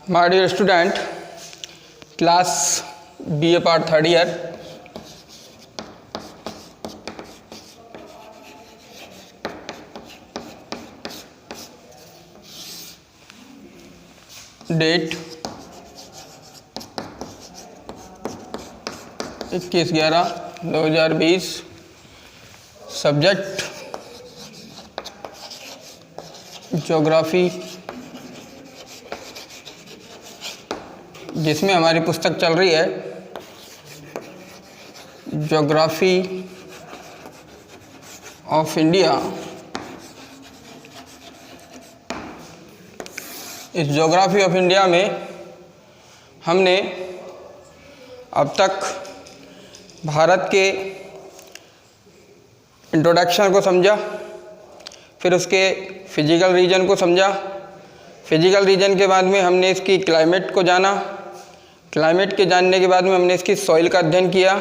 My dear student, class BA part third year, date 21/11/2020, subject geography, जिसमें हमारी पुस्तक चल रही है ज्योग्राफी ऑफ इंडिया। इस ज्योग्राफी ऑफ इंडिया में हमने अब तक भारत के इंट्रोडक्शन को समझा, फिर उसके फिजिकल रीजन को समझा। फिजिकल रीजन के बाद में हमने इसकी क्लाइमेट को जाना। क्लाइमेट के जानने के बाद में हमने इसकी सॉइल का अध्ययन किया।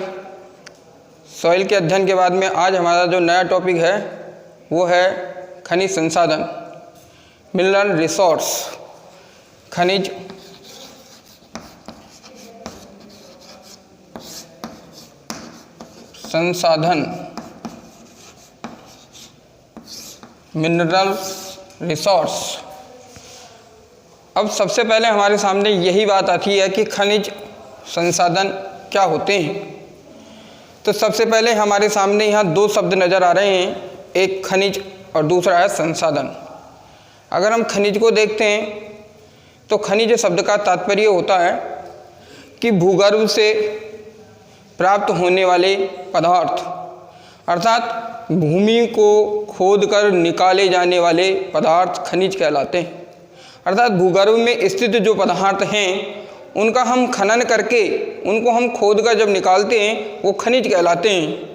सॉइल के अध्ययन के बाद में आज हमारा जो नया टॉपिक है वो है खनिज संसाधन, मिनरल रिसोर्स, खनिज संसाधन, मिनरल रिसोर्स। अब सबसे पहले हमारे सामने यही बात आती है कि खनिज संसाधन क्या होते हैं। तो सबसे पहले हमारे सामने यहाँ दो शब्द नज़र आ रहे हैं, एक खनिज और दूसरा है संसाधन। अगर हम खनिज को देखते हैं तो खनिज शब्द का तात्पर्य होता है कि भूगर्भ से प्राप्त होने वाले पदार्थ, अर्थात भूमि को खोदकर निकाले जाने वाले पदार्थ खनिज कहलाते हैं। अर्थात भूगर्भ में स्थित जो पदार्थ हैं उनका हम खनन करके उनको हम खोद कर जब निकालते हैं वो खनिज कहलाते हैं।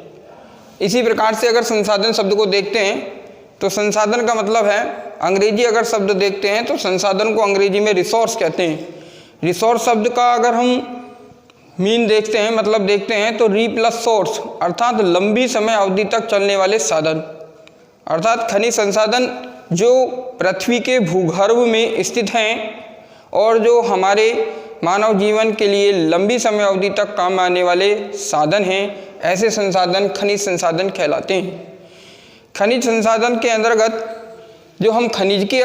इसी प्रकार से अगर संसाधन शब्द को देखते हैं तो संसाधन का मतलब है, अंग्रेजी अगर शब्द देखते हैं तो संसाधन को अंग्रेजी में रिसोर्स कहते हैं। रिसोर्स शब्द का अगर हम मीन देखते हैं, मतलब देखते हैं, तो री प्लस सोर्स, अर्थात लंबी समय अवधि तक चलने वाले साधन। अर्थात खनिज संसाधन जो पृथ्वी के भूगर्भ में स्थित हैं और जो हमारे मानव जीवन के लिए लंबी समय अवधि तक काम आने वाले साधन हैं, ऐसे संसाधन खनिज संसाधन कहलाते हैं। खनिज संसाधन के अंतर्गत जो हम खनिज की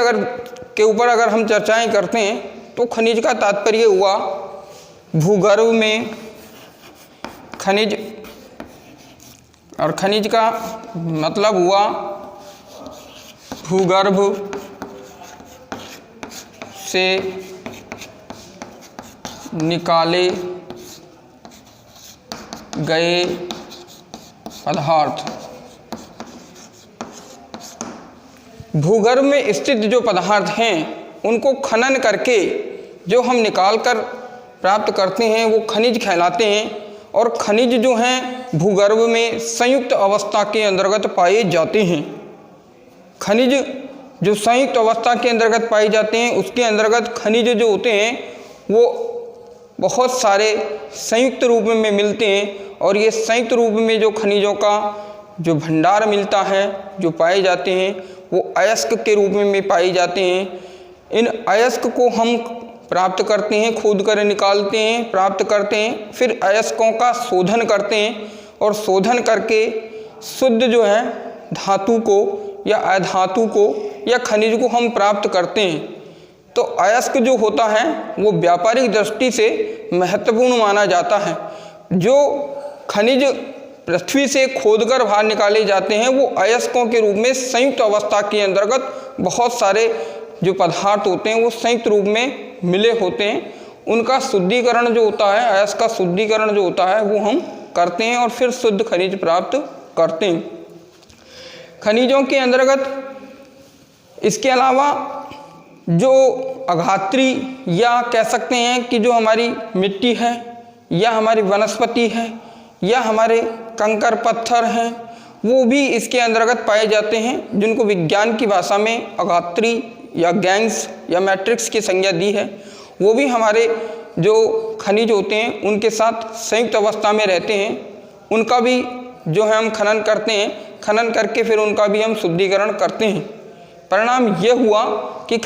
के ऊपर अगर हम चर्चाएं करते हैं तो खनिज का तात्पर्य हुआ भूगर्भ में खनिज, और खनिज का मतलब हुआ भूगर्भ से निकाले गए पदार्थ। भूगर्भ में स्थित जो पदार्थ हैं उनको खनन करके जो हम निकाल कर प्राप्त करते हैं वो खनिज कहलाते हैं। और खनिज जो हैं भूगर्भ में संयुक्त अवस्था के अंतर्गत पाए जाते हैं। खनिज जो संयुक्त अवस्था के अंतर्गत पाए जाते हैं उसके अंतर्गत खनिज जो होते हैं वो बहुत सारे संयुक्त रूप में मिलते हैं। और ये संयुक्त रूप में जो खनिजों का जो भंडार मिलता है, जो पाए जाते हैं, वो अयस्क के रूप में पाए जाते हैं। इन अयस्क को हम प्राप्त करते हैं, खोद कर निकालते हैं, प्राप्त करते हैं, फिर अयस्कों का शोधन करते हैं और शोधन करके शुद्ध जो है धातु को या अधातु को या खनिज को हम प्राप्त करते हैं। तो अयस्क जो होता है वो व्यापारिक दृष्टि से महत्वपूर्ण माना जाता है। जो खनिज पृथ्वी से खोदकर बाहर निकाले जाते हैं वो अयस्कों के रूप में संयुक्त अवस्था के अंतर्गत बहुत सारे जो पदार्थ होते हैं वो संयुक्त रूप में मिले होते हैं। उनका शुद्धिकरण जो होता है, अयस्क का शुद्धिकरण जो होता है वो हम करते हैं और फिर शुद्ध खनिज प्राप्त करते हैं। खनिजों के अंतर्गत इसके अलावा जो अघात्री या कह सकते हैं कि जो हमारी मिट्टी है या हमारी वनस्पति है या हमारे कंकर पत्थर हैं वो भी इसके अंतर्गत पाए जाते हैं, जिनको विज्ञान की भाषा में अघात्री या गैंग्स या मैट्रिक्स की संज्ञा दी है। वो भी हमारे जो खनिज होते हैं उनके साथ संयुक्त अवस्था में रहते हैं। उनका भी जो है हम खनन करते हैं, खनन करके फिर उनका भी हम शुद्धिकरण करते हैं। परिणाम ये हुआ कि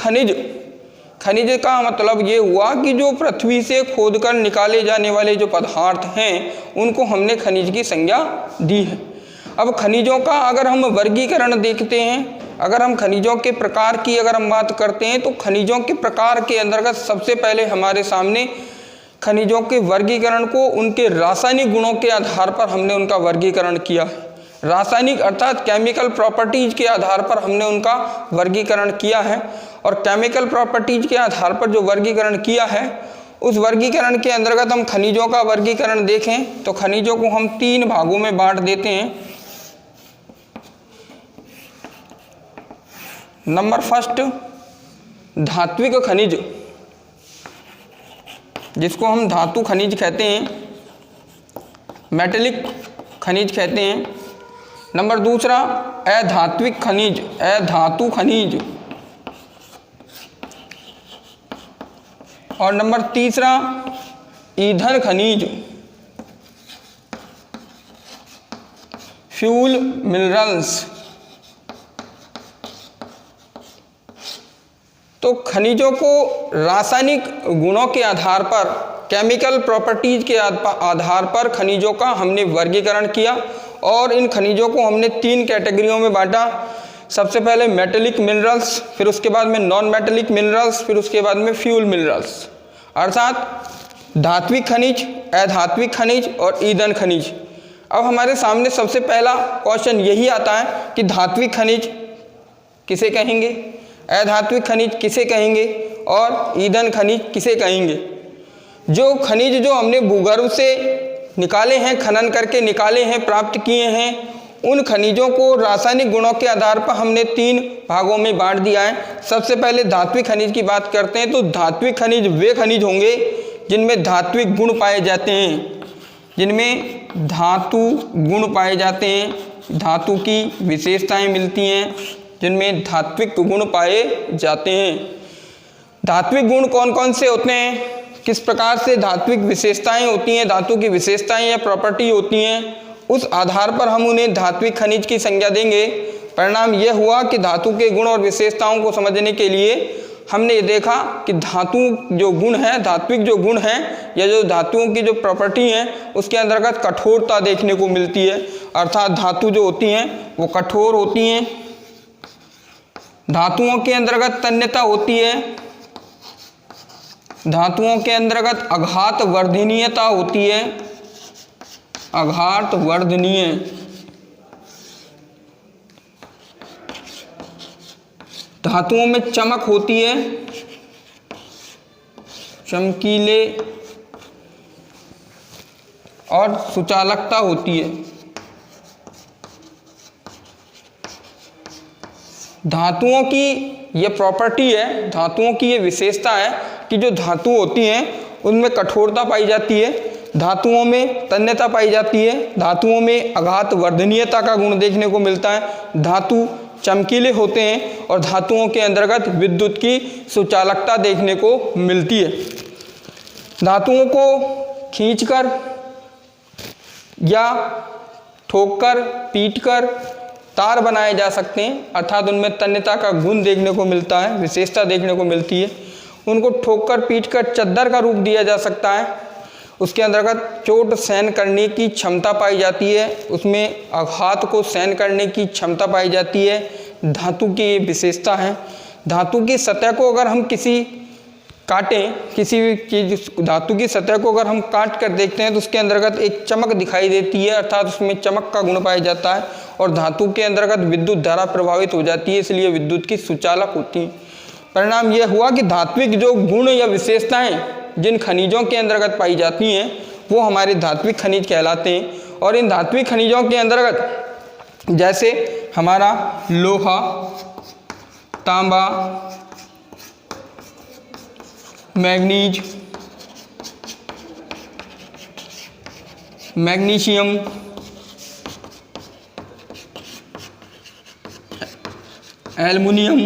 खनिज का मतलब ये हुआ कि जो पृथ्वी से खोदकर निकाले जाने वाले जो पदार्थ हैं उनको हमने खनिज की संज्ञा दी है। अब खनिजों का अगर हम वर्गीकरण देखते हैं, अगर हम खनिजों के प्रकार की अगर हम बात करते हैं तो खनिजों के प्रकार के अंतर्गत सबसे पहले हमारे सामने खनिजों के वर्गीकरण को उनके रासायनिक गुणों के आधार पर हमने उनका वर्गीकरण किया है। रासायनिक अर्थात केमिकल प्रॉपर्टीज के आधार पर हमने उनका वर्गीकरण किया है। और केमिकल प्रॉपर्टीज के आधार पर जो वर्गीकरण किया है उस वर्गीकरण के अंतर्गत हम खनिजों का वर्गीकरण देखें तो खनिजों को हम 3 भागों में बांट देते हैं। नंबर फर्स्ट, धात्विक खनिज, जिसको हम धातु खनिज कहते हैं, मेटेलिक खनिज कहते हैं। नंबर दूसरा, अधात्विक खनिज, अधातु खनिज। और नंबर तीसरा, ईंधन खनिज, फ्यूल मिनरल्स। तो खनिजों को रासायनिक गुणों के आधार पर, केमिकल प्रॉपर्टीज के आधार पर खनिजों का हमने वर्गीकरण किया और इन खनिजों को हमने 3 कैटेगरियों में बांटा। सबसे पहले मेटेलिक मिनरल्स, फिर उसके बाद में नॉन मेटेलिक मिनरल्स, फिर उसके बाद में फ्यूल मिनरल्स, अर्थात धात्विक खनिज, अधात्विक खनिज और ईंधन खनिज। अब हमारे सामने सबसे पहला क्वेश्चन यही आता है कि धात्विक खनिज किसे कहेंगे, अधात्विक खनिज किसे कहेंगे और ईंधन खनिज किसे कहेंगे। जो खनिज जो हमने भूगर्भ से निकाले हैं, खनन करके निकाले हैं, प्राप्त किए हैं, उन खनिजों को रासायनिक गुणों के आधार पर हमने 3 भागों में बांट दिया है। सबसे पहले धात्विक खनिज की बात करते हैं तो धात्विक खनिज वे खनिज होंगे जिनमें धात्विक गुण पाए जाते हैं, जिनमें धातु गुण पाए जाते हैं, धातु की विशेषताएं मिलती हैं, जिनमें धात्विक गुण पाए जाते हैं। धात्विक गुण कौन कौन से होते हैं, किस प्रकार से धात्विक विशेषताएं होती हैं, धातु की विशेषताएं या प्रॉपर्टी होती हैं, उस आधार पर हम उन्हें धात्विक खनिज की संज्ञा देंगे। परिणाम यह हुआ कि धातु के गुण और विशेषताओं को समझने के लिए हमने ये देखा कि धातु जो गुण है, धात्विक जो गुण है या जो धातुओं की जो प्रॉपर्टी हैं उसके अंतर्गत कठोरता देखने को मिलती है, अर्थात धातु जो होती हैं वो कठोर होती हैं। धातुओं के अंतर्गत तन्यता होती है, धातुओं के अंतर्गत आघात वर्धनीयता होती है, आघात वर्धनीय। धातुओं में चमक होती है, चमकीले और सुचालकता होती है। धातुओं की ये प्रॉपर्टी है, धातुओं की ये विशेषता है कि जो धातु होती हैं उनमें कठोरता पाई जाती है, धातुओं में तन्यता पाई जाती है, धातुओं में आघात वर्धनीयता का गुण देखने को मिलता है, धातु चमकीले होते हैं और धातुओं के अंतर्गत विद्युत की सुचालकता देखने को मिलती है। धातुओं को खींचकर या ठोककर, पीटकर तार बनाए जा सकते हैं, अर्थात उनमें तन्यता का गुण देखने को मिलता है, विशेषता देखने को मिलती है। उनको ठोककर पीटकर चद्दर का रूप दिया जा सकता है, उसके अंतर्गत चोट सहन करने की क्षमता पाई जाती है, उसमें आघात को सहन करने की क्षमता पाई जाती है। धातु की ये विशेषता है। धातु की सतह को अगर हम काटें, किसी भी चीज़ धातु की सतह को अगर हम काट कर देखते हैं तो उसके अंतर्गत एक चमक दिखाई देती है, अर्थात उसमें चमक का गुण पाया जाता है और धातु के अंतर्गत विद्युत धारा प्रभावित हो जाती है, इसलिए विद्युत की सुचालक होती है। परिणाम यह हुआ कि धात्विक जो गुण या विशेषताएं जिन खनिजों के अंतर्गत पाई जाती हैं वो हमारे धात्विक खनिज कहलाते हैं। और इन धात्विक खनिजों के अंतर्गत जैसे हमारा लोहा, तांबा, manganese, magnesium, aluminium,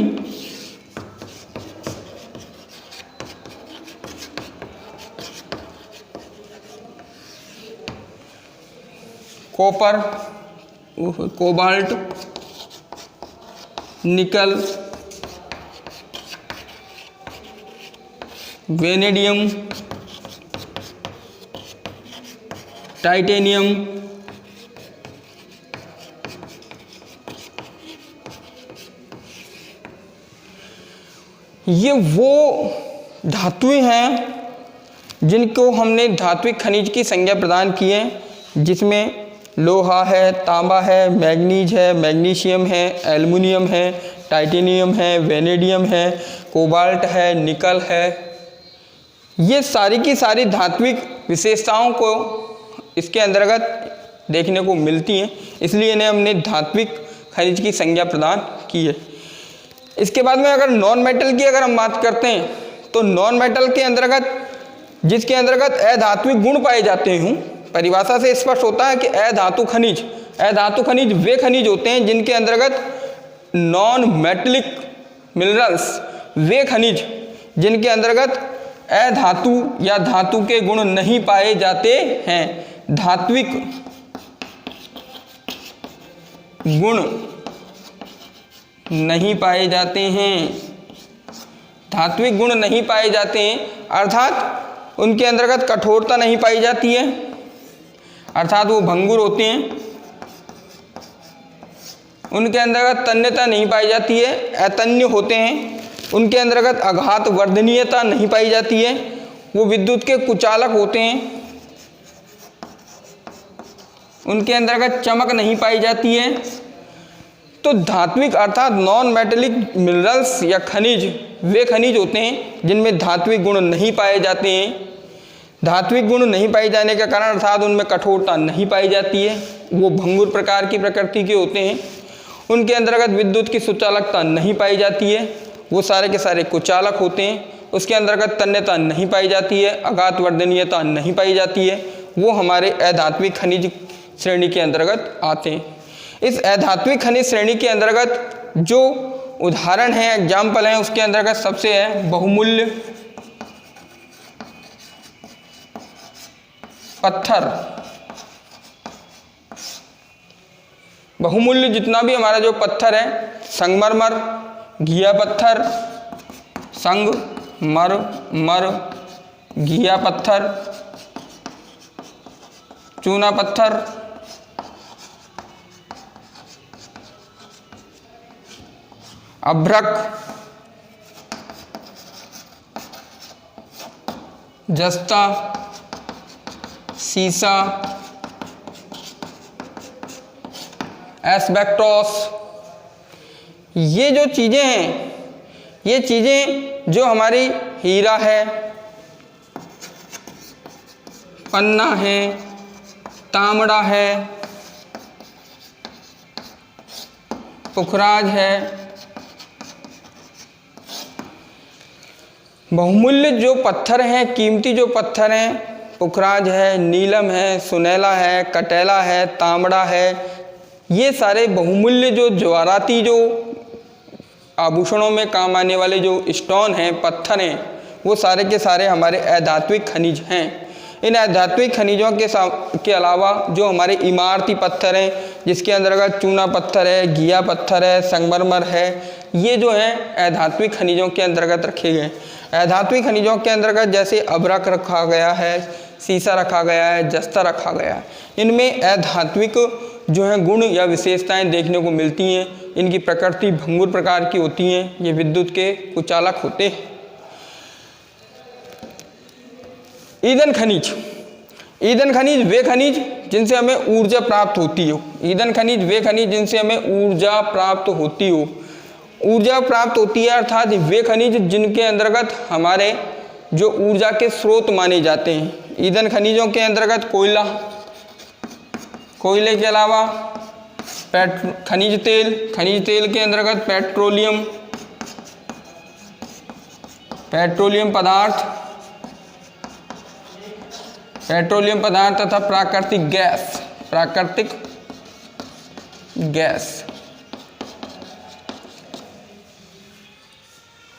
copper, cobalt, निकल, वेनेडियम, टाइटेनियम, ये वो धातुएं हैं जिनको हमने धात्विक खनिज की संज्ञा प्रदान की है, जिसमें लोहा है, तांबा है, मैग्नीज है, मैग्नीशियम है, एल्युमिनियम है, टाइटेनियम है, वेनेडियम है, कोबाल्ट है, निकल है। ये सारी की सारी धात्विक विशेषताओं को इसके अंतर्गत देखने को मिलती हैं, इसलिए इन्हें हमने धात्विक खनिज की संज्ञा प्रदान की है। इसके बाद में अगर नॉन मेटल की अगर हम बात करते हैं तो नॉन मेटल के अंतर्गत जिसके अंतर्गत अधात्विक गुण पाए जाते हैं, परिभाषा से स्पष्ट होता है कि अधातु खनिज वे खनिज होते हैं जिनके अंतर्गत नॉन मेटलिक मिनरल्स, वे खनिज जिनके अंतर्गत अधातु या धातु के गुण नहीं पाए जाते हैं। धात्विक गुण नहीं पाए जाते हैं, धात्विक गुण नहीं पाए जाते हैं अर्थात उनके अंतर्गत कठोरता नहीं पाई जाती है, अर्थात वो भंगुर होते हैं। उनके अंतर्गत तन्यता नहीं पाई जाती है, अतन्य होते हैं। उनके अंतर्गत आघात वर्धनीयता नहीं पाई जाती है, वो विद्युत के कुचालक होते हैं। उनके अंतर्गत चमक नहीं पाई जाती है। तो धात्विक अर्थात नॉन मेटेलिक मिनरल्स या खनिज वे खनिज होते हैं जिनमें धात्विक गुण नहीं पाए जाते हैं। धात्विक गुण नहीं पाए जाने के कारण अर्थात उनमें कठोरता नहीं पाई जाती है, वो भंगुर प्रकार की प्रकृति के होते हैं। उनके अंतर्गत विद्युत की सुचालकता नहीं पाई जाती है, वो सारे के सारे कुचालक होते हैं। उसके अंतर्गत तन्यता नहीं पाई जाती है, आघात वर्धनीयता नहीं पाई जाती है, वो हमारे अधात्विक खनिज श्रेणी के अंतर्गत आते हैं। इस अधात्विक खनिज श्रेणी के अंतर्गत जो उदाहरण हैं, एग्जाम्पल हैं, उसके अंतर्गत सबसे है बहुमूल्य पत्थर। बहुमूल्य जितना भी हमारा जो पत्थर है, संगमरमर, घिया पत्थर, संगमरमर, घिया पत्थर, चूना पत्थर, अभ्रक, जस्ता, सीसा, एस्बेस्टोस, ये जो चीज़ें हैं, ये चीज़ें जो हमारी हीरा है, पन्ना है, तांबड़ा है, पुखराज है, बहुमूल्य जो पत्थर हैं, कीमती जो पत्थर हैं, पुखराज है, नीलम है, सुनैला है, कटेला है, तांबड़ा है, ये सारे बहुमूल्य जो जवाहराती जो आभूषणों में काम आने वाले जो स्टोन हैं, पत्थर हैं, वो सारे के सारे हमारे अधात्विक खनिज हैं। इन अधात्विक खनिजों के अलावा जो हमारे इमारती पत्थर हैं, जिसके अंतर्गत चूना पत्थर है, घिया पत्थर है, संगमरमर है, ये जो हैं अधात्विक खनिजों के अंतर्गत रखे गए। अधात्विक खनिजों के अंतर्गत जैसे अभ्रक रखा गया है, सीसा रखा गया है, जस्ता रखा गया है। इनमें अधात्विक जो है गुण या विशेषताएं देखने को मिलती हैं। इनकी प्रकृति भंगुर प्रकार की होती हैं, ये विद्युत के कुचालक होते हैं। ईंधन खनिज, ईंधन खनिज वे खनिज जिनसे हमें ऊर्जा प्राप्त होती हो। ईंधन खनिज वे खनिज जिनसे हमें ऊर्जा प्राप्त होती हो। ऊर्जा प्राप्त होती है अर्थात वे खनिज जिनके अंतर्गत हमारे जो ऊर्जा के स्रोत माने जाते हैं। ईंधन खनिजों के अंतर्गत कोयला, कोयले के अलावा खनिज तेल, खनिज तेल के अंतर्गत पेट्रोलियम, पेट्रोलियम पदार्थ, पेट्रोलियम पदार्थ तथा प्राकृतिक गैस, प्राकृतिक गैस।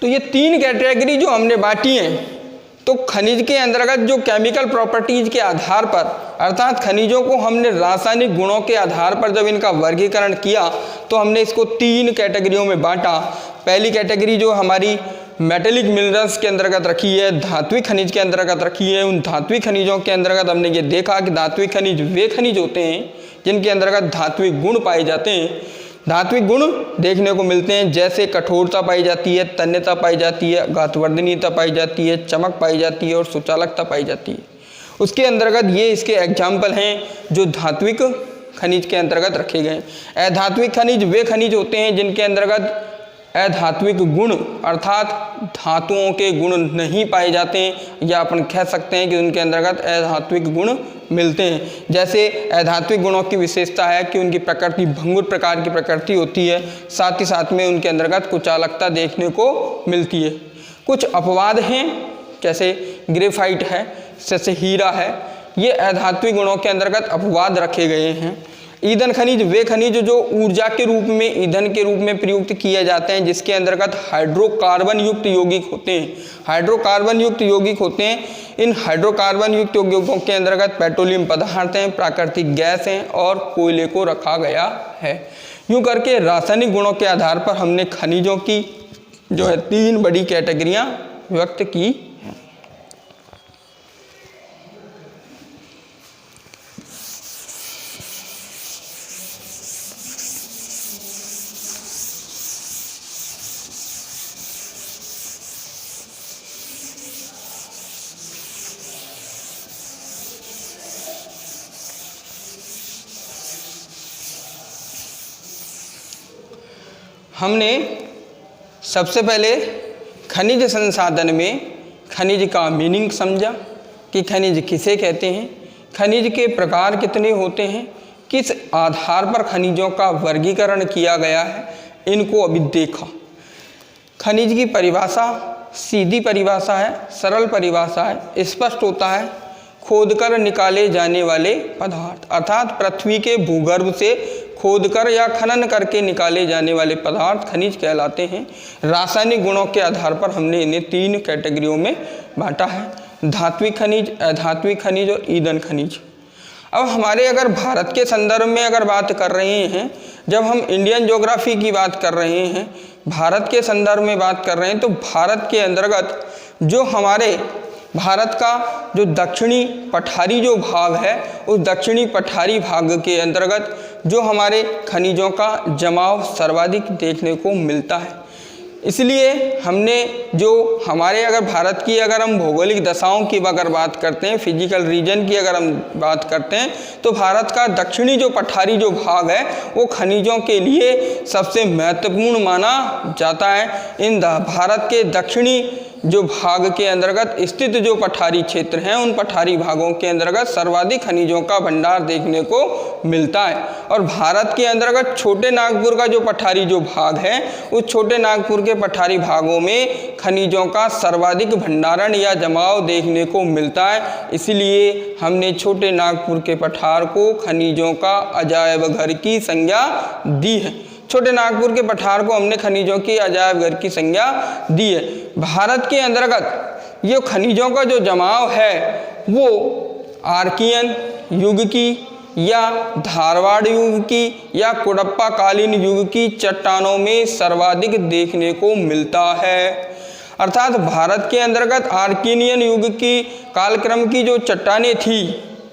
तो ये तीन कैटेगरी जो हमने बांटी हैं, तो खनिज के अंतर्गत जो केमिकल प्रॉपर्टीज के आधार पर अर्थात खनिजों को हमने रासायनिक गुणों के आधार पर जब इनका वर्गीकरण किया तो हमने इसको तीन कैटेगरियों में बांटा। पहली कैटेगरी जो हमारी मेटेलिक मिनरल्स के अंतर्गत रखी है, धात्विक खनिज के अंतर्गत रखी है। उन धात्विक खनिजों के अंतर्गत हमने ये देखा कि धात्विक खनिज वे खनिज होते हैं जिनके अंतर्गत धात्विक गुण पाए जाते हैं। धात्विक गुण देखने को मिलते हैं, जैसे कठोरता पाई जाती है, तन्यता पाई जाती है, घातवर्धनीयता पाई जाती है, चमक पाई जाती है और सुचालकता पाई जाती है। उसके अंतर्गत ये इसके एग्जाम्पल हैं जो धात्विक खनिज के अंतर्गत रखे गए। अधात्विक खनिज वे खनिज होते हैं जिनके अंतर्गत अधात्विक गुण अर्थात धातुओं के गुण नहीं पाए जाते हैं, या अपन कह सकते हैं कि उनके अंतर्गत अधात्विक गुण मिलते हैं। जैसे अधात्विक गुणों की विशेषता है कि उनकी प्रकृति भंगुर प्रकार की प्रकृति होती है, साथ ही साथ में उनके अंतर्गत कुचालकता देखने को मिलती है। कुछ अपवाद हैं, जैसे ग्रेफाइट है, जैसे हीरा है, ये अधात्विक गुणों के अंतर्गत अपवाद रखे गए हैं। ईंधन खनिज वे खनिज जो ऊर्जा के रूप में ईंधन के रूप में प्रयुक्त किए जाते हैं, जिसके अंतर्गत हाइड्रोकार्बन युक्त यौगिक होते हैं। हाइड्रोकार्बन युक्त यौगिक होते हैं। इन हाइड्रोकार्बन युक्त यौगिकों के अंतर्गत पेट्रोलियम पदार्थ हैं, प्राकृतिक गैस हैं और कोयले को रखा गया है। यूँ करके रासायनिक गुणों के आधार पर हमने खनिजों की जो है 3 बड़ी कैटेगरियाँ व्यक्त की। हमने सबसे पहले खनिज संसाधन में खनिज का मीनिंग समझा कि खनिज किसे कहते हैं, खनिज के प्रकार कितने होते हैं, किस आधार पर खनिजों का वर्गीकरण किया गया है, इनको अभी देखा। खनिज की परिभाषा सीधी परिभाषा है, सरल परिभाषा है, स्पष्ट होता है। खोदकर निकाले जाने वाले पदार्थ अर्थात पृथ्वी के भूगर्भ से खोदकर या खनन करके निकाले जाने वाले पदार्थ खनिज कहलाते हैं। रासायनिक गुणों के आधार पर हमने इन्हें 3 कैटेगरियों में बांटा है, धात्विक खनिज, अधात्विक खनिज और ईंधन खनिज। अब हमारे अगर भारत के संदर्भ में अगर बात कर रहे हैं, जब हम इंडियन ज्योग्राफी की बात कर रहे हैं, भारत के संदर्भ में बात कर रहे हैं, तो भारत के अंतर्गत जो हमारे भारत का जो दक्षिणी पठारी जो भाग है, उस दक्षिणी पठारी भाग के अंतर्गत जो हमारे खनिजों का जमाव सर्वाधिक देखने को मिलता है। इसलिए हमने जो हमारे अगर भारत की अगर हम भौगोलिक दशाओं की अगर बात करते हैं, फिजिकल रीजन की अगर हम बात करते हैं, तो भारत का दक्षिणी जो पठारी जो भाग है वो खनिजों के लिए सबसे महत्वपूर्ण माना जाता है। इन भारत के दक्षिणी जो भाग के अंतर्गत स्थित जो पठारी क्षेत्र हैं, उन पठारी भागों के अंतर्गत सर्वाधिक खनिजों का भंडार देखने को मिलता है। और भारत के अंतर्गत छोटे नागपुर का जो पठारी जो भाग है, उस छोटे नागपुर के पठारी भागों में खनिजों का सर्वाधिक भंडारण या जमाव देखने को मिलता है। इसलिए हमने छोटे नागपुर के पठार को खनिजों का अजायब घर की संज्ञा दी है। छोटे नागपुर के पठार को हमने खनिजों की अजायब घर की संज्ञा दी है। भारत के अंतर्गत ये खनिजों का जो जमाव है वो आर्कियन युग की या धारवाड़ युग की या कुडप्पा कालीन युग की चट्टानों में सर्वाधिक देखने को मिलता है। अर्थात भारत के अंतर्गत आर्कियन युग की कालक्रम की जो चट्टानें थी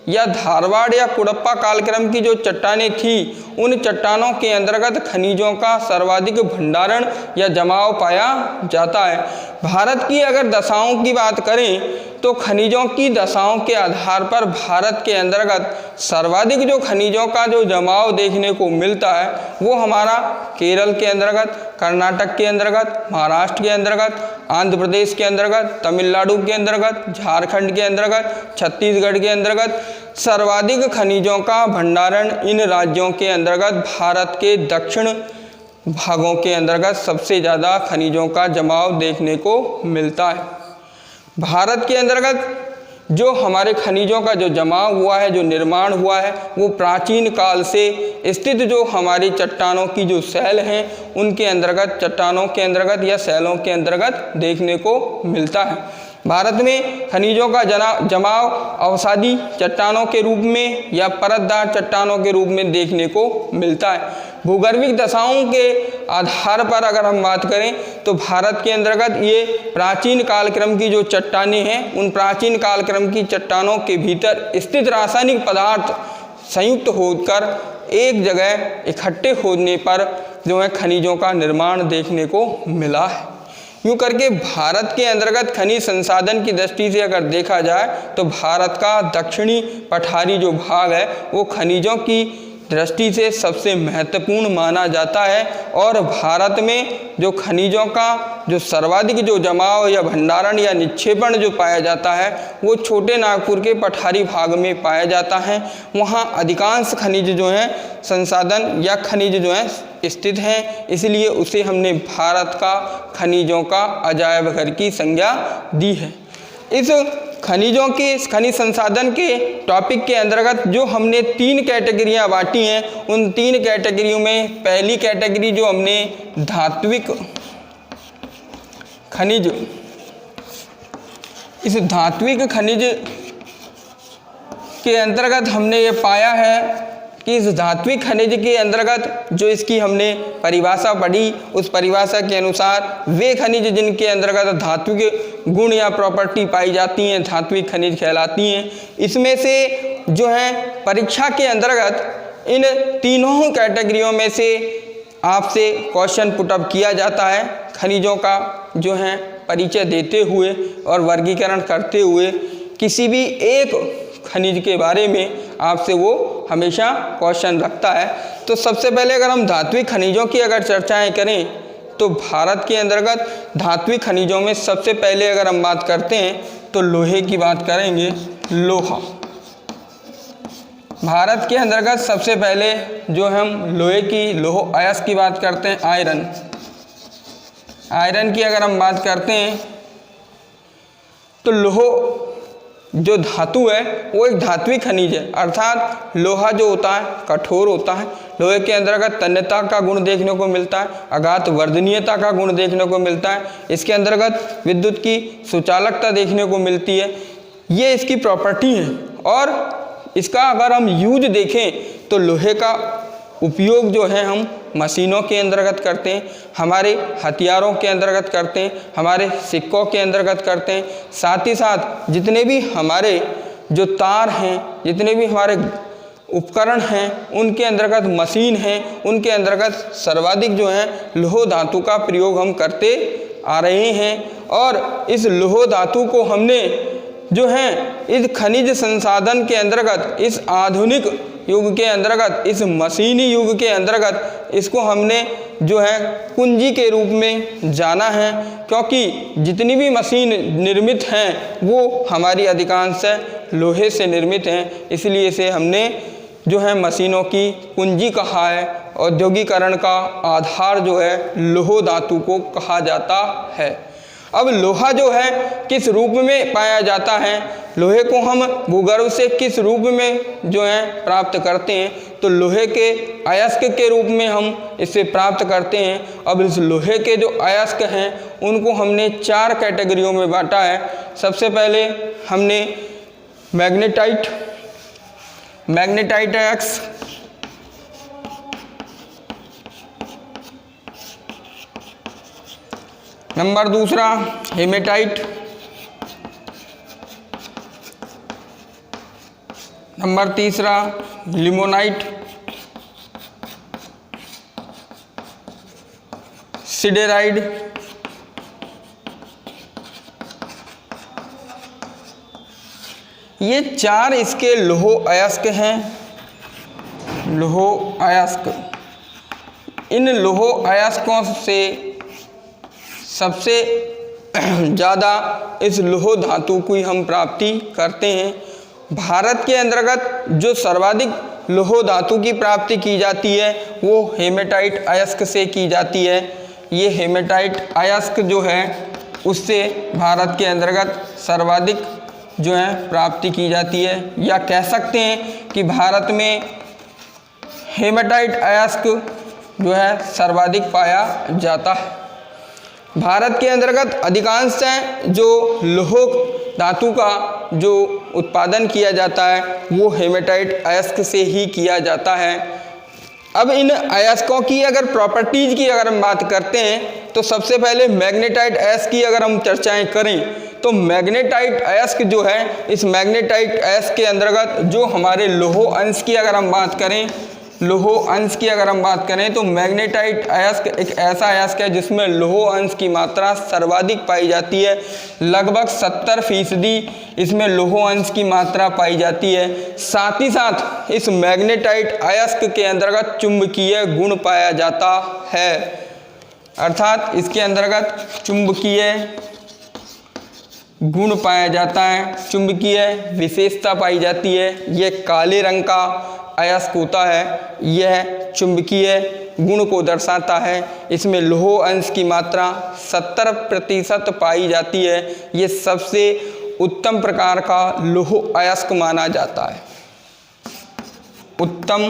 या धारवाड़ या कुडप्पा कालक्रम की जो चट्टानें थी, उन चट्टानों के अंतर्गत खनिजों का सर्वाधिक भंडारण या जमाव पाया जाता है। भारत की अगर दशाओं की बात करें तो खनिजों की दशाओं के आधार पर भारत के अंतर्गत सर्वाधिक जो खनिजों का जो जमाव देखने को मिलता है वो हमारा केरल के अंतर्गत, कर्नाटक के अंतर्गत, महाराष्ट्र के अंतर्गत, आंध्र प्रदेश के अंतर्गत, तमिलनाडु के अंतर्गत, झारखंड के अंतर्गत, छत्तीसगढ़ के अंतर्गत सर्वाधिक खनिजों का भंडारण इन राज्यों के अंतर्गत भारत के दक्षिण भागों के अंतर्गत सबसे ज़्यादा खनिजों का जमाव देखने को मिलता है। भारत के अंतर्गत जो हमारे खनिजों का जो जमाव हुआ है, जो निर्माण हुआ है, वो प्राचीन काल से स्थित जो हमारी चट्टानों की जो शैल हैं उनके अंतर्गत, चट्टानों के अंतर्गत या शैलों के अंतर्गत देखने को मिलता है। भारत में खनिजों का जमाव अवसादी चट्टानों के रूप में या परतदार चट्टानों के रूप में देखने को मिलता है। भूगर्भिक दशाओं के आधार पर अगर हम बात करें तो भारत के अंतर्गत ये प्राचीन कालक्रम की जो चट्टानें हैं, उन प्राचीन कालक्रम की चट्टानों के भीतर स्थित रासायनिक पदार्थ संयुक्त होकर एक जगह इकट्ठे होने पर जो है खनिजों का निर्माण देखने को मिला है। यूँ करके भारत के अंतर्गत खनिज संसाधन की दृष्टि से अगर देखा जाए तो भारत का दक्षिणी पठारी जो भाग है वो खनिजों की दृष्टि से सबसे महत्वपूर्ण माना जाता है और भारत में जो खनिजों का जो सर्वाधिक जो जमाव या भंडारण या निक्षेपण जो पाया जाता है वो छोटे नागपुर के पठारी भाग में पाया जाता है। वहाँ अधिकांश खनिज जो हैं संसाधन या खनिज जो हैं स्थित हैं, इसलिए उसे हमने भारत का खनिजों का अजायब घर की संज्ञा दी है। इस खनिजों के खनिज संसाधन के टॉपिक के अंतर्गत जो हमने 3 कैटेगरियाँ बांटी हैं, उन 3 कैटेगरियों में पहली कैटेगरी जो हमने धात्विक खनिज, इस धात्विक खनिज के अंतर्गत हमने ये पाया है कि इस धात्विक खनिज के अंतर्गत जो इसकी हमने परिभाषा पढ़ी, उस परिभाषा के अनुसार वे खनिज जिनके अंतर्गत धात्विक गुण या प्रॉपर्टी पाई जाती हैं धात्विक खनिज कहलाती हैं। इसमें से जो है परीक्षा के अंतर्गत इन तीनों कैटेगरियों में से आपसे क्वेश्चन पुटअप किया जाता है। खनिजों का जो है परिचय देते हुए और वर्गीकरण करते हुए किसी भी एक खनिज के बारे में आपसे वो हमेशा क्वेश्चन रखता है। तो सबसे पहले अगर हम धात्विक खनिजों की अगर चर्चाएं करें तो भारत के अंतर्गत धात्विक खनिजों में सबसे पहले अगर हम बात करते हैं तो लोहे की बात करेंगे। लोहा भारत के अंतर्गत सबसे पहले जो हम लोहे की लोह अयस्क की बात करते हैं। आयरन की अगर हम बात करते हैं तो लोह जो धातु है वो एक धात्विक खनिज है, अर्थात लोहा जो होता है कठोर होता है। लोहे के अंतर्गत तन्यता का गुण देखने को मिलता है, आघात वर्धनीयता का गुण देखने को मिलता है। इसके अंतर्गत विद्युत की सुचालकता देखने को मिलती है। ये इसकी प्रॉपर्टी है। और इसका अगर हम यूज देखें तो लोहे का उपयोग जो है हम मशीनों के अंतर्गत करते हैं, हमारे हथियारों के अंतर्गत करते हैं, हमारे सिक्कों के अंतर्गत करते हैं। साथ ही साथ जितने भी हमारे जो तार हैं, जितने भी हमारे उपकरण हैं, उनके अंतर्गत मशीन हैं, उनके अंतर्गत सर्वाधिक जो है लोह धातु का प्रयोग हम करते आ रहे हैं। और इस लोह धातु को हमने जो है इस खनिज संसाधन के अंतर्गत, इस आधुनिक युग के अंतर्गत, इस मशीनी युग के अंतर्गत इसको हमने जो है कुंजी के रूप में जाना है, क्योंकि जितनी भी मशीन निर्मित हैं वो हमारी अधिकांश लोहे से निर्मित हैं। इसलिए इसे हमने जो है मशीनों की कुंजी कहा है। औद्योगिकरण का आधार जो है लोह धातु को कहा जाता है। अब लोहा जो है किस रूप में पाया जाता है, लोहे को हम भूगर्भ से किस रूप में जो है प्राप्त करते हैं, तो लोहे के अयस्क के रूप में हम इसे प्राप्त करते हैं। अब इस लोहे के जो अयस्क हैं उनको हमने 4 कैटेगरियों में बांटा है। सबसे पहले हमने मैग्नेटाइट अयस्क, नंबर दूसरा हेमेटाइट, नंबर तीसरा लिमोनाइट, सिडेराइड, ये 4 इसके लोह अयस्क हैं। लोह अयस्क, इन लोह अयस्कों से सबसे ज़्यादा इस लोह धातु की हम प्राप्ति करते हैं। भारत के अंतर्गत जो सर्वाधिक लोह धातु की प्राप्ति की जाती है वो हेमेटाइट अयस्क से की जाती है। ये हेमेटाइट अयस्क जो है उससे भारत के अंतर्गत सर्वाधिक जो है प्राप्ति की जाती है, या कह सकते हैं कि भारत में हेमेटाइट अयस्क जो है सर्वाधिक पाया जाता है। भारत के अंतर्गत अधिकांश जो लौह धातु का जो उत्पादन किया जाता है वो हेमेटाइट अयस्क से ही किया जाता है। अब इन अयस्कों की अगर प्रॉपर्टीज़ की अगर हम बात करते हैं तो सबसे पहले मैग्नेटाइट अयस्क की अगर हम चर्चाएं करें तो मैग्नेटाइट अयस्क जो है, इस मैग्नेटाइट अयस्क के अंतर्गत जो हमारे लौह अंश की अगर हम बात करें, लौह अंश की अगर हम बात करें तो मैग्नेटाइट अयस्क एक ऐसा अयस्क है जिसमें लौह अंश की मात्रा सर्वाधिक पाई जाती है। लगभग 70% इसमें लौह अंश की मात्रा पाई जाती है। साथ ही साथ इस मैग्नेटाइट अयस्क के अंतर्गत चुंबकीय गुण पाया जाता है, अर्थात इसके अंतर्गत चुंबकीय गुण पाया जाता है, चुंबकीय विशेषता पाई जाती है। यह काले रंग का अयस्क होता है, यह चुंबकीय गुण को दर्शाता है। इसमें लौह अंश की मात्रा 70% पाई जाती है। ये सबसे उत्तम प्रकार का लौह अयस्क माना जाता है, उत्तम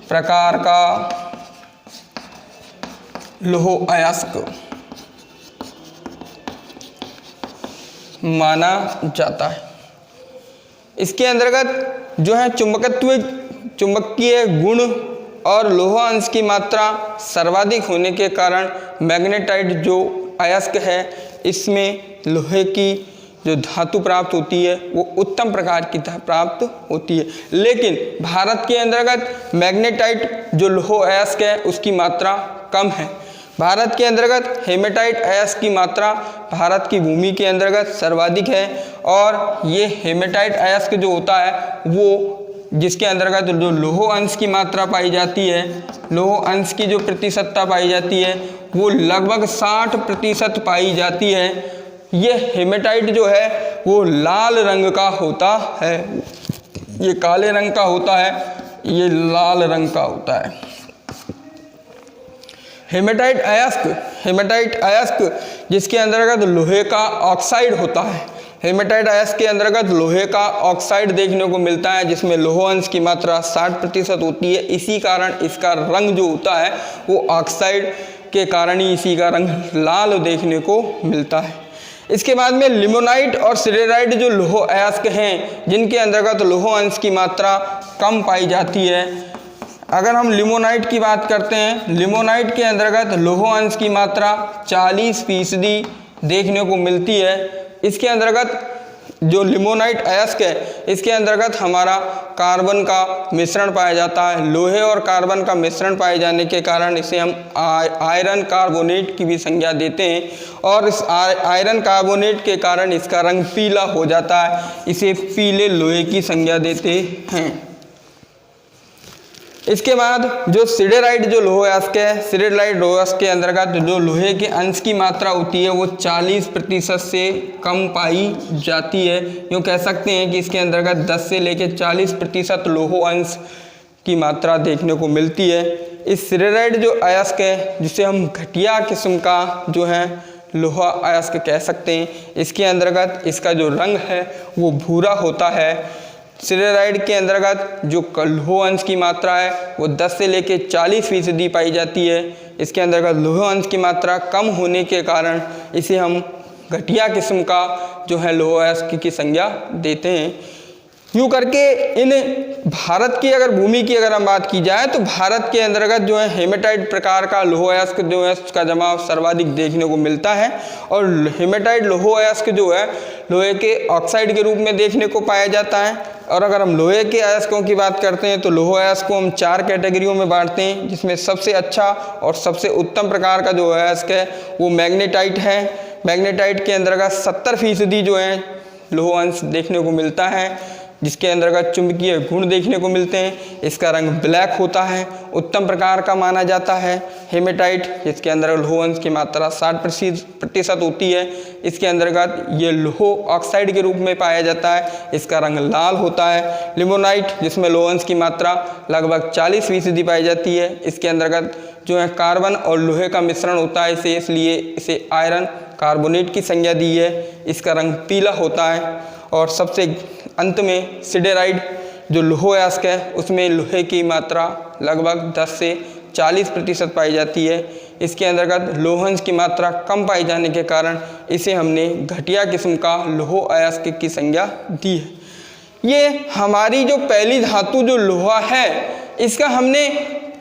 प्रकार का लौह अयस्क माना जाता है। इसके अंतर्गत जो है चुंबकीय गुण और लौह अंश की मात्रा सर्वाधिक होने के कारण मैग्नेटाइट जो अयस्क है इसमें लोहे की जो धातु प्राप्त होती है वो उत्तम प्रकार की प्राप्त होती है। लेकिन भारत के अंतर्गत मैग्नेटाइट जो लौह अयस्क है उसकी मात्रा कम है। भारत के अंतर्गत हेमेटाइट अयस्क की मात्रा भारत की भूमि के अंतर्गत सर्वाधिक है और ये हेमेटाइट अयस्क जो होता है वो जिसके अंतर्गत जो लौह अंश की मात्रा पाई जाती है, लौह अंश की जो प्रतिशतता पाई जाती है वो लगभग 60% पाई जाती है। ये हेमेटाइट जो है वो लाल रंग का होता है, ये काले रंग का होता है, ये लाल रंग का होता है। हेमेटाइट अयस्क जिसके अंतर्गत लोहे का ऑक्साइड होता है, हेमेटाइट अयस्क के अंतर्गत लोहे का ऑक्साइड देखने को मिलता है जिसमें लौह अंश की मात्रा 60% होती है। इसी कारण इसका रंग जो होता है वो ऑक्साइड के कारण ही इसी का रंग लाल देखने को मिलता है। इसके बाद में लिमोनाइट और सिडेराइट जो लौह अयस्क हैं जिनके अंतर्गत लौह अंश की मात्रा कम पाई जाती है। अगर हम लिमोनाइट की बात करते हैं, लिमोनाइट के अंतर्गत लौह अंश की मात्रा 40% देखने को मिलती है। इसके अंतर्गत जो लिमोनाइट अयस्क है इसके अंतर्गत हमारा कार्बन का मिश्रण पाया जाता है। लोहे और कार्बन का मिश्रण पाए जाने के कारण इसे हम आयरन कार्बोनेट की भी संज्ञा देते हैं और इस आयरन कार्बोनेट के कारण इसका रंग पीला हो जाता है, इसे पीले लोहे की संज्ञा देते हैं। इसके बाद जो सिडेराइट जो लौह अयस्क है, सिडेराइट लौह अयस्क के अंतर्गत जो लोहे के अंश की मात्रा होती है वो 40% से कम पाई जाती है। यूँ कह सकते हैं कि इसके अंतर्गत 10 से लेकर 40% लौह अंश की मात्रा देखने को मिलती है। इस सिडेराइट जो अयस्क है जिसे हम घटिया किस्म का जो है लोहा अयस्क कह सकते हैं, इसके अंतर्गत इसका जो रंग है वो भूरा होता है। सिडेराइट के अंतर्गत जो लौह अंश की मात्रा है वो 10 से लेकर 40% पाई जाती है। इसके अंतर्गत लौह अंश की मात्रा कम होने के कारण इसे हम घटिया किस्म का जो है लौह अयस्क की संज्ञा देते हैं। यूँ करके इन भारत की अगर भूमि की अगर हम बात की जाए तो भारत के अंतर्गत जो है हेमेटाइट प्रकार का लौह अयस्क जो है उसका जमाव सर्वाधिक देखने को मिलता है और हेमेटाइट लौह अयस्क जो है लोहे के ऑक्साइड के रूप में देखने को पाया जाता है। और अगर हम लोहे के अयस्कों की बात करते हैं तो लौह अयस्क को हम 4 कैटेगरियों में बांटते हैं, जिसमें सबसे अच्छा और सबसे उत्तम प्रकार का जो अयस्क है वो मैग्नेटाइट है। मैग्नेटाइट के अंतर्गत 70% जो है लौह अंश देखने को मिलता है जिसके अंतर्गत चुंबकीय गुण देखने को मिलते हैं। इसका रंग ब्लैक होता है, उत्तम प्रकार का माना जाता है। हेमेटाइट जिसके अंदर लौह अंश की मात्रा 60% होती है, इसके अंतर्गत ये लौह ऑक्साइड के रूप में पाया जाता है, इसका रंग लाल होता है। लिमोनाइट जिसमें लौह अंश की मात्रा लगभग 40% पाई जाती है, इसके अंतर्गत जो है कार्बन और लोहे का मिश्रण होता है इसलिए इसे आयरन कार्बोनेट की संज्ञा दी है, इसका रंग पीला होता है। और सबसे अंत में सिडेराइट जो लौह अयस्क है उसमें लोहे की मात्रा लगभग 10 से 40% पाई जाती है, इसके अंतर्गत लोहंश की मात्रा कम पाई जाने के कारण इसे हमने घटिया किस्म का लौह अयस्क की संज्ञा दी है। ये हमारी जो पहली धातु जो लोहा है, इसका हमने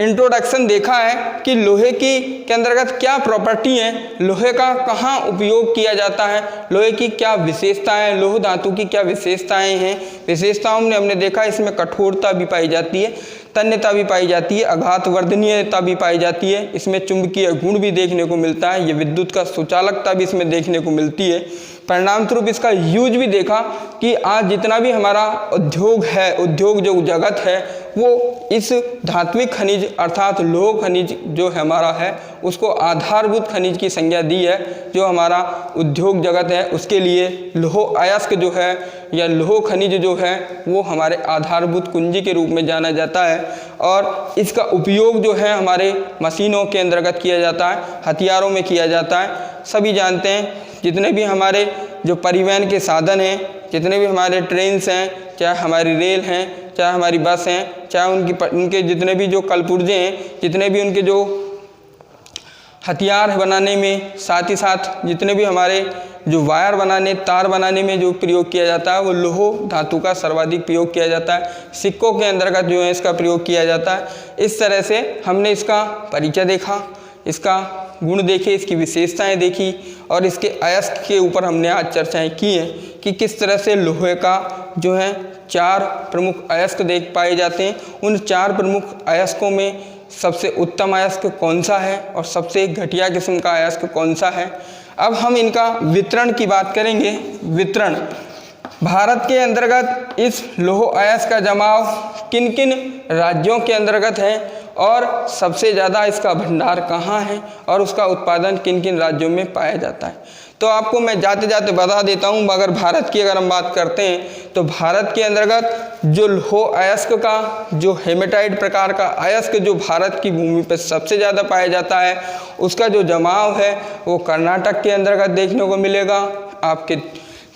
इंट्रोडक्शन देखा है कि लोहे की के अंतर्गत क्या प्रॉपर्टी है, लोहे का कहाँ उपयोग किया जाता है, लोहे की क्या विशेषताएं, लोह धातु की क्या विशेषताएं हैं। विशेषताओं में हमने देखा इसमें कठोरता भी पाई जाती है, तन्यता भी पाई जाती है, आघातवर्धनीयता भी पाई जाती है, इसमें चुंबकीय गुण भी देखने को मिलता है, ये विद्युत का सुचालकता भी इसमें देखने को मिलती है। परिणाम स्वरूप इसका यूज भी देखा कि आज जितना भी हमारा उद्योग है, उद्योग जो जगत है, वो इस धात्विक खनिज अर्थात लौह खनिज जो हमारा है उसको आधारभूत खनिज की संज्ञा दी है। जो हमारा उद्योग जगत है उसके लिए लौह अयस्क जो है या लौह खनिज जो है वो हमारे आधारभूत कुंजी के रूप में जाना जाता है और इसका उपयोग जो है हमारे मशीनों के अंतर्गत किया जाता है, हथियारों में किया जाता है। सभी जानते हैं जितने भी हमारे जो परिवहन के साधन हैं, जितने भी हमारे ट्रेन्स हैं, चाहे हमारी रेल हैं, चाहे हमारी बस हैं, चाहे उनके जितने भी जो कलपुर्जे हैं, जितने भी उनके जो हथियार बनाने में, साथ ही साथ जितने भी हमारे जो वायर बनाने, तार बनाने में जो प्रयोग किया जाता है वो लौह धातु का सर्वाधिक प्रयोग किया जाता है। सिक्कों के अंतर्गत जो है इसका प्रयोग किया जाता है। इस तरह से हमने इसका परिचय देखा, इसका गुण देखे, इसकी विशेषताएं देखी और इसके अयस्क के ऊपर हमने आज चर्चाएं की हैं कि किस तरह से लोहे का जो है 4 प्रमुख अयस्क देख पाए जाते हैं। उन 4 प्रमुख अयस्कों में सबसे उत्तम अयस्क कौन सा है और सबसे घटिया किस्म का अयस्क कौन सा है। अब हम इनका वितरण की बात करेंगे। वितरण भारत के अंतर्गत इस लौह अयस्क का जमाव किन किन राज्यों के अंतर्गत है और सबसे ज़्यादा इसका भंडार कहाँ है और उसका उत्पादन किन किन राज्यों में पाया जाता है। तो आपको मैं जाते जाते बता देता हूँ, मगर भारत की अगर हम बात करते हैं तो भारत के अंतर्गत जो लौह अयस्क का जो हेमेटाइट प्रकार का अयस्क जो भारत की भूमि पर सबसे ज़्यादा पाया जाता है उसका जो जमाव है वो कर्नाटक के अंतर्गत देखने को मिलेगा, आपके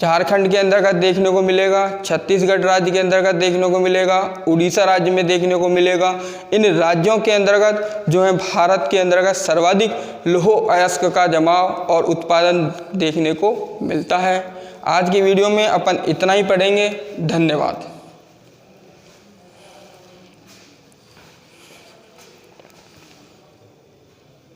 झारखंड के अंतर्गत देखने को मिलेगा, छत्तीसगढ़ राज्य के अंतर्गत देखने को मिलेगा, उड़ीसा राज्य में देखने को मिलेगा। इन राज्यों के अंतर्गत जो है भारत के अंतर्गत सर्वाधिक लौह अयस्क का जमाव और उत्पादन देखने को मिलता है। आज की वीडियो में अपन इतना ही पढ़ेंगे। धन्यवाद।